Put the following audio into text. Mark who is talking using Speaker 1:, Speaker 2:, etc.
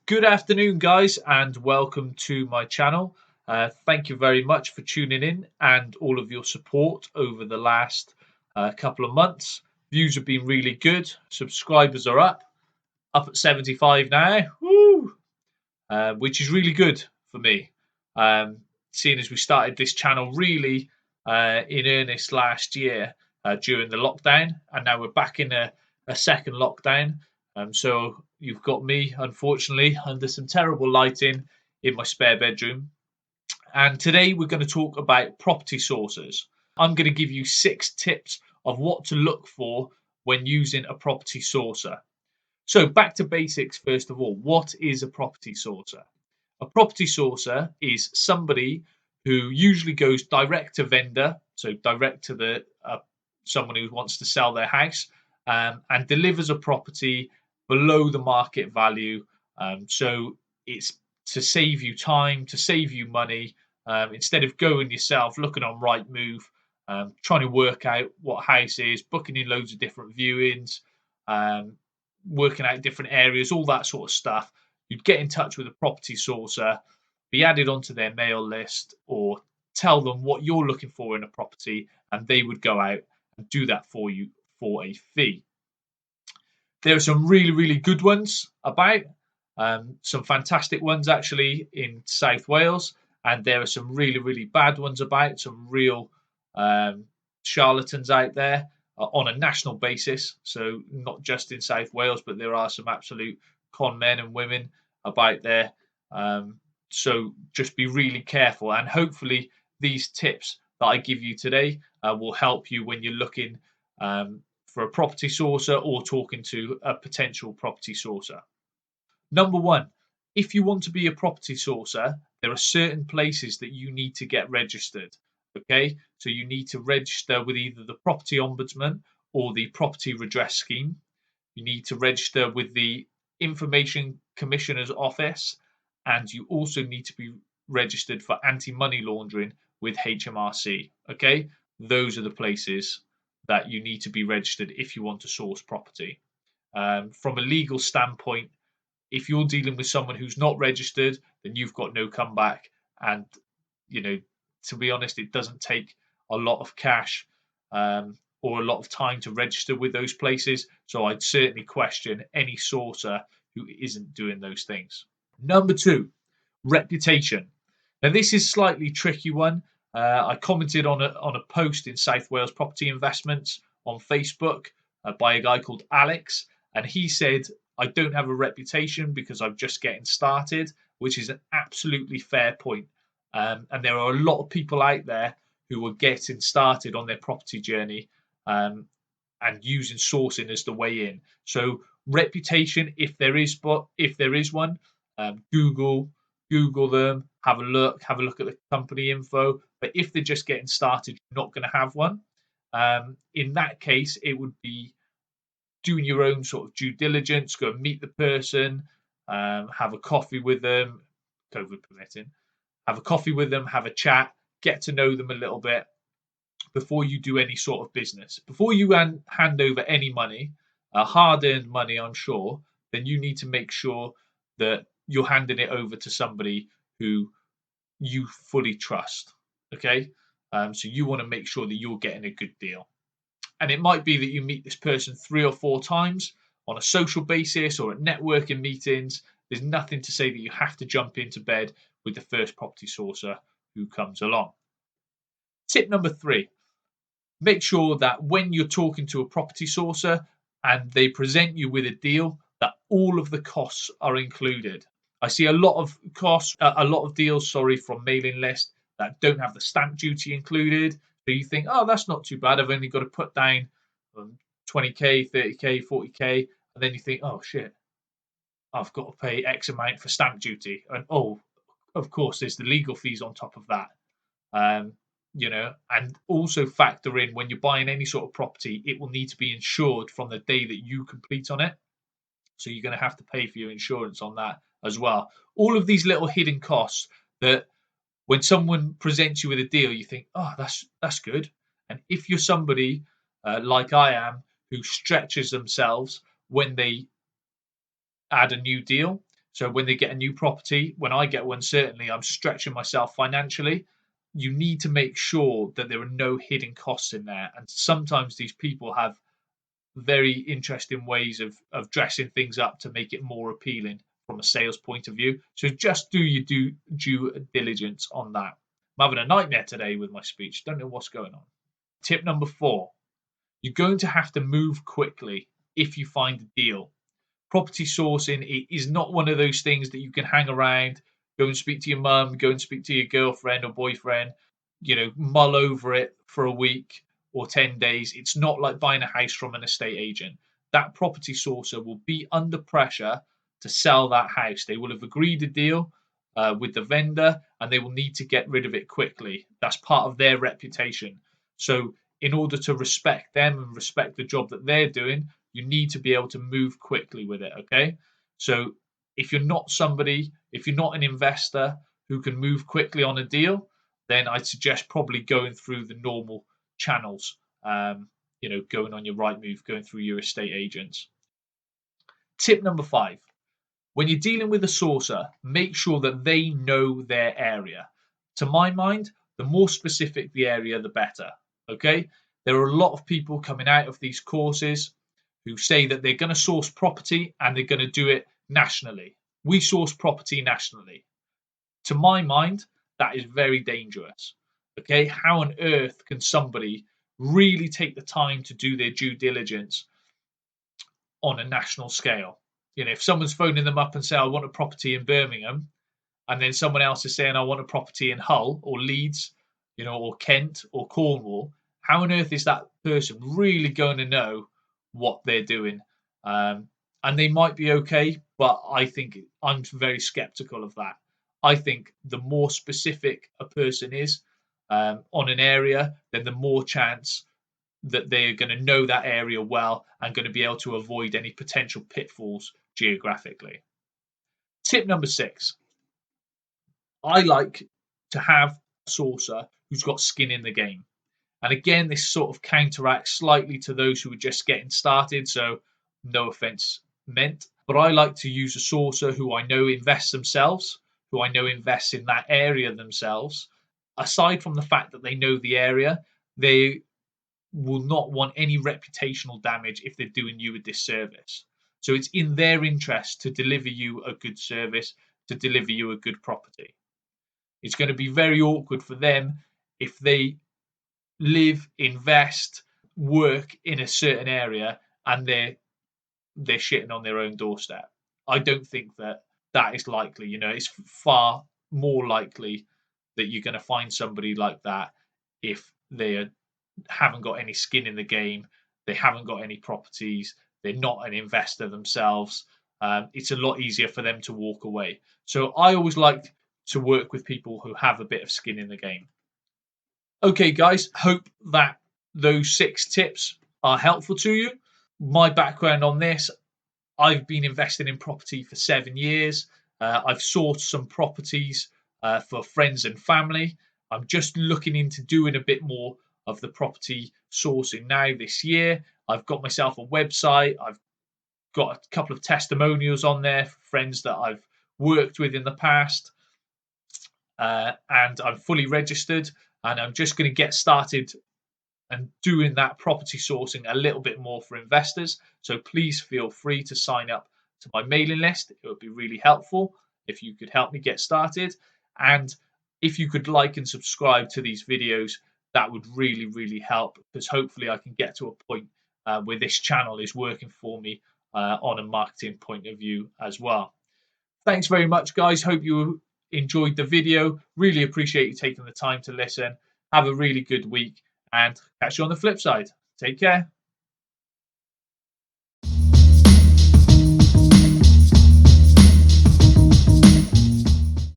Speaker 1: Good afternoon, guys, and welcome to my channel. Thank you very much for tuning in and all of your support over the last couple of months. Views have been really good. Subscribers are up at 75 now, woo! Which is really good for me. Seeing as we started this channel really in earnest last year during the lockdown, and now we're back in a second lockdown. So you've got me, unfortunately, under some terrible lighting in my spare bedroom. And today we're going to talk about property sources. I'm going to give you 6 tips of what to look for when using a property sourcer. So back to basics first of all. What is a property sourcer? A property sourcer is somebody who usually goes direct to vendor, so direct to the someone who wants to sell their house, and delivers a property below the market value. So it's to save you time, to save you money, instead of going yourself, looking on Rightmove, trying to work out what house is, booking in loads of different viewings, um, working out different areas, all that sort of stuff. You'd get in touch with a property sourcer, be added onto their mail list, or tell them what you're looking for in a property, and they would go out and do that for you for a fee. There are some really, really good ones about, some fantastic ones actually in South Wales, and there are some really, really bad ones about, some real charlatans out there on a national basis. So not just in South Wales, but there are some absolute con men and women about there. So just be really careful, and hopefully these tips that I give you today will help you when you're looking for a property sourcer or talking to a potential property sourcer. Number one, if you want to be a property sourcer, there are certain places that you need to get registered. Okay, so you need to register with either the Property Ombudsman or the Property Redress Scheme. You need to register with the Information Commissioner's Office, and you also need to be registered for anti money laundering with HMRC. Okay, those are the places that you need to be registered if you want to source property. From a legal standpoint, if you're dealing with someone who's not registered, then you've got no comeback. And, you know, to be honest, it doesn't take a lot of cash or a lot of time to register with those places. So I'd certainly question any sourcer who isn't doing those things. Number two, reputation. Now, this is a slightly tricky one. I commented on a post in South Wales Property Investments on Facebook by a guy called Alex, and he said, I don't have a reputation because I'm just getting started, which is an absolutely fair point. And there are a lot of people out there who are getting started on their property journey and using sourcing as the way in. So reputation, if there is one, Google them, have a look at the company info. But if they're just getting started, you're not going to have one. In that case, it would be doing your own sort of due diligence, go and meet the person, have a coffee with them, COVID permitting, have a coffee with them, have a chat, get to know them a little bit before you do any sort of business. Before you hand over any money, hard-earned money, I'm sure, then you need to make sure that you're handing it over to somebody who you fully trust. Okay, so you want to make sure that you're getting a good deal. And it might be that you meet this person 3 or 4 times on a social basis or at networking meetings. There's nothing to say that you have to jump into bed with the first property sourcer who comes along. Tip number 3, make sure that when you're talking to a property sourcer and they present you with a deal, that all of the costs are included. I see a lot of deals, from mailing lists that don't have the stamp duty included. So you think, oh, that's not too bad. I've only got to put down 20k, 30k, 40k, and then you think, oh shit, I've got to pay X amount for stamp duty, and oh, of course, there's the legal fees on top of that. And also factor in when you're buying any sort of property, it will need to be insured from the day that you complete on it. So you're going to have to pay for your insurance on that as well. All of these little hidden costs that when someone presents you with a deal, you think, oh, that's good. And if you're somebody like I am who stretches themselves when they add a new deal, So when they get a new property, when I get one, certainly I'm stretching myself financially. You need to make sure that there are no hidden costs in there. And sometimes these people have very interesting ways of dressing things up to make it more appealing from a sales point of view. So just do your due diligence on that. I'm having a nightmare today with my speech. Don't know what's going on. Tip number 4. You're going to have to move quickly if you find a deal. Property sourcing is not one of those things that you can hang around, go and speak to your mum, go and speak to your girlfriend or boyfriend, mull over it for a week or 10 days. It's not like buying a house from an estate agent. That property sourcer will be under pressure to sell that house. They will have agreed a deal with the vendor and they will need to get rid of it quickly. That's part of their reputation. So in order to respect them and respect the job that they're doing, you need to be able to move quickly with it, okay? So if you're not an investor who can move quickly on a deal, then I'd suggest probably going through the normal channels, going on your Rightmove, going through your estate agents. Tip number 5. When you're dealing with a sourcer, make sure that they know their area. To my mind, the more specific the area, the better, okay? There are a lot of people coming out of these courses who say that they're going to source property and they're going to do it nationally. We source property nationally. To my mind, that is very dangerous. Okay, how on earth can somebody really take the time to do their due diligence on a national scale? If someone's phoning them up and say, I want a property in Birmingham, and then someone else is saying, I want a property in Hull or Leeds, or Kent or Cornwall, how on earth is that person really going to know what they're doing? And they might be okay, but I think I'm very skeptical of that. I think the more specific a person is on an area, then the more chance that they're going to know that area well and going to be able to avoid any potential pitfalls geographically. Tip number 6. I like to have a sourcer who's got skin in the game. And again, this sort of counteracts slightly to those who are just getting started, so no offense meant. But I like to use a sourcer who I know invests themselves, who I know invests in that area themselves. Aside from the fact that they know the area, they will not want any reputational damage if they're doing you a disservice. So it's in their interest to deliver you a good service, to deliver you a good property. It's going to be very awkward for them if they live, invest, work in a certain area and they're shitting on their own doorstep. I don't think that is likely. It's far more likely that you're going to find somebody like that if they haven't got any skin in the game, they haven't got any properties, they're not an investor themselves. It's a lot easier for them to walk away. So I always like to work with people who have a bit of skin in the game. Okay, guys, hope that those 6 tips are helpful to you. My background on this, I've been investing in property for 7 years. I've sourced some properties for friends and family. I'm just looking into doing a bit more of the property sourcing now this year. I've got myself a website. I've got a couple of testimonials on there for friends that I've worked with in the past. And I'm fully registered, and I'm just going to get started and doing that property sourcing a little bit more for investors. So please feel free to sign up to my mailing list. It would be really helpful if you could help me get started. And if you could like and subscribe to these videos, that would really, really help, because hopefully I can get to a point where this channel is working for me on a marketing point of view as well. Thanks very much, guys. Hope you enjoyed the video. Really appreciate you taking the time to listen. Have a really good week and catch you on the flip side. Take care.